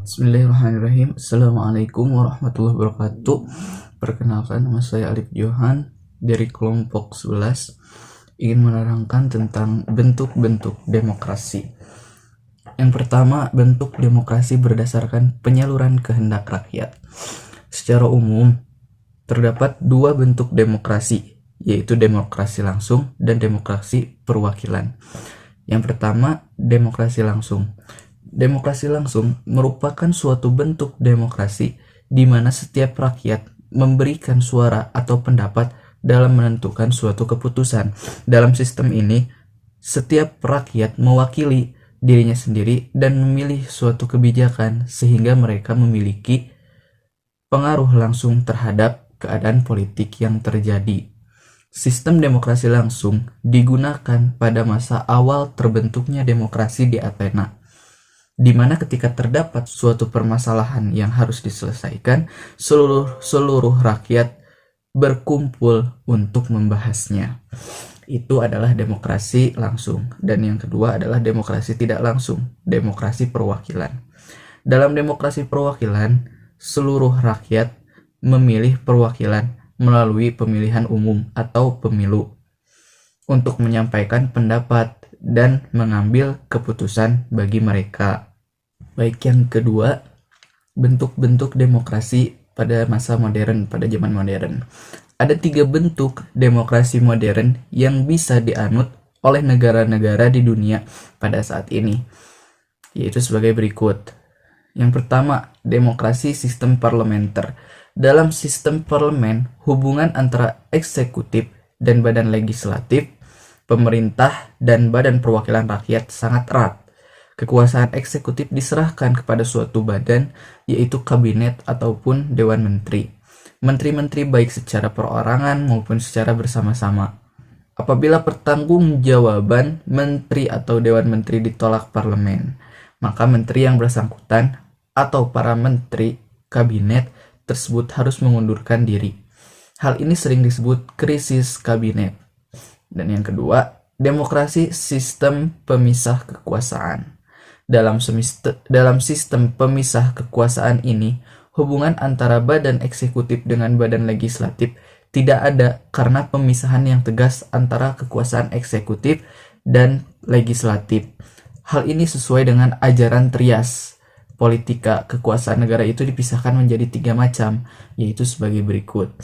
Bismillahirrahmanirrahim. Assalamualaikum warahmatullahi wabarakatuh. Perkenalkan, nama saya Alif Johan dari kelompok 11, ingin menerangkan tentang bentuk-bentuk demokrasi. Yang pertama, bentuk demokrasi berdasarkan penyaluran kehendak rakyat. Secara umum, terdapat dua bentuk demokrasi, yaitu demokrasi langsung dan demokrasi perwakilan. Yang pertama, demokrasi langsung. Demokrasi langsung merupakan suatu bentuk demokrasi di mana setiap rakyat memberikan suara atau pendapat dalam menentukan suatu keputusan. Dalam sistem ini, setiap rakyat mewakili dirinya sendiri dan memilih suatu kebijakan sehingga mereka memiliki pengaruh langsung terhadap keadaan politik yang terjadi. Sistem demokrasi langsung digunakan pada masa awal terbentuknya demokrasi di Athena, di mana ketika terdapat suatu permasalahan yang harus diselesaikan, seluruh rakyat berkumpul untuk membahasnya. Itu adalah demokrasi langsung. Dan yang kedua adalah demokrasi tidak langsung, demokrasi perwakilan. Dalam demokrasi perwakilan, seluruh rakyat memilih perwakilan melalui pemilihan umum atau pemilu untuk menyampaikan pendapat dan mengambil keputusan bagi mereka. Baik, yang kedua, bentuk-bentuk demokrasi pada masa modern, pada zaman modern. Ada 3 bentuk demokrasi modern yang bisa dianut oleh negara-negara di dunia pada saat ini, yaitu sebagai berikut. Yang pertama, demokrasi sistem parlementer. Dalam sistem parlemen, hubungan antara eksekutif dan badan legislatif, pemerintah, dan badan perwakilan rakyat sangat erat. Kekuasaan eksekutif diserahkan kepada suatu badan, yaitu kabinet ataupun dewan menteri. Menteri-menteri baik secara perorangan maupun secara bersama-sama. Apabila pertanggungjawaban menteri atau dewan menteri ditolak parlemen, maka menteri yang bersangkutan atau para menteri kabinet tersebut harus mengundurkan diri. Hal ini sering disebut krisis kabinet. Dan yang kedua, demokrasi sistem pemisah kekuasaan. Dalam sistem pemisah kekuasaan ini, hubungan antara badan eksekutif dengan badan legislatif tidak ada karena pemisahan yang tegas antara kekuasaan eksekutif dan legislatif. Hal ini sesuai dengan ajaran Trias. Politika kekuasaan negara itu dipisahkan menjadi 3 macam, yaitu sebagai berikut.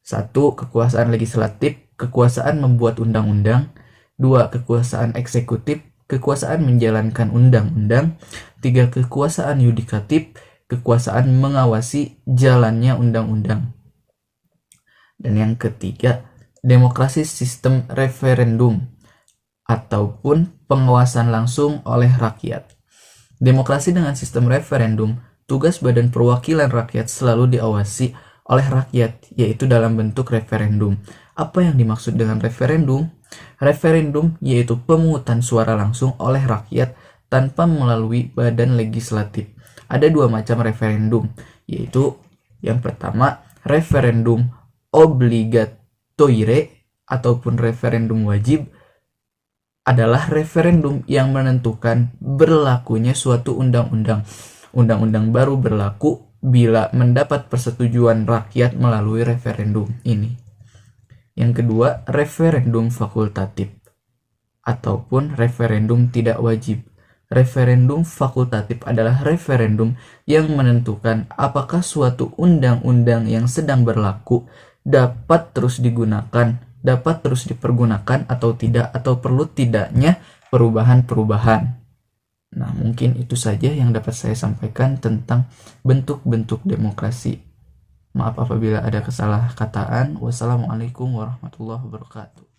1. Kekuasaan legislatif, kekuasaan membuat undang-undang. 2. Kekuasaan eksekutif, kekuasaan menjalankan undang-undang. 3. Kekuasaan yudikatif, kekuasaan mengawasi jalannya undang-undang. Dan yang ketiga, demokrasi sistem referendum ataupun pengawasan langsung oleh rakyat. Demokrasi dengan sistem referendum, tugas badan perwakilan rakyat selalu diawasi oleh rakyat, yaitu dalam bentuk referendum. Apa yang dimaksud dengan referendum? Referendum yaitu pemungutan suara langsung oleh rakyat tanpa melalui badan legislatif. Ada 2 macam referendum, yaitu yang pertama, referendum obligatoire ataupun referendum wajib adalah referendum yang menentukan berlakunya suatu undang-undang. Undang-undang baru berlaku bila mendapat persetujuan rakyat melalui referendum ini. Yang kedua, referendum fakultatif ataupun referendum tidak wajib. Referendum fakultatif adalah referendum yang menentukan apakah suatu undang-undang yang sedang berlaku dapat terus digunakan, dapat terus dipergunakan atau tidak, atau perlu tidaknya perubahan-perubahan. Nah, mungkin itu saja yang dapat saya sampaikan tentang bentuk-bentuk demokrasi. Maaf apabila ada kesalahkataan. Wassalamualaikum warahmatullahi wabarakatuh.